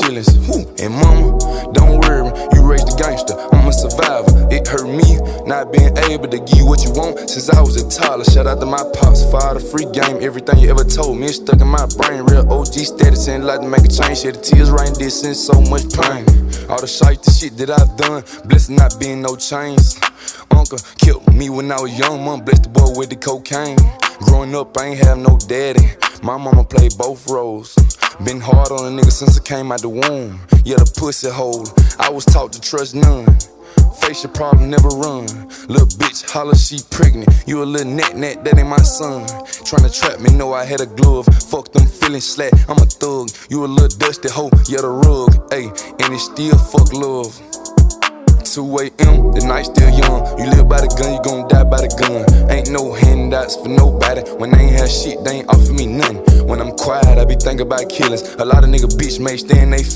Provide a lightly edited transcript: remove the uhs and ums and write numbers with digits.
feelings. And mama, don't worry, you raised a gangster, I'm a survivor. It hurt me not being able to give you what you want since I was a toddler. Shout out to my pops for all the free game. Everything you ever told me is stuck in my brain. Real OG status ain't like to make a change. Shed the tears right in this and so much pain. All the shit that I've done, blessed not being no chains. Uncle killed me when I was young, mom blessed the boy with the cocaine. Growing up, I ain't have no daddy. My mama played both roles. Been hard on a nigga since I came out the womb. Yeah, the pussy hole. I was taught to trust none. Face your problem, never run. Little bitch, holler, she pregnant. You a little net, that ain't my son. Tryna trap me, know I had a glove. Fuck them feelings slack, I'm a thug. You a little dusty hoe, yeah, the rug. Ayy, and it's still fuck love. 2 a.m., the night still young. You live by the gun, you gon' die by the gun. Ain't no handouts for nobody. When they ain't have shit, they ain't offer me nothing. When I'm quiet, I be thinking about killings. A lot of nigga bitch may stay in they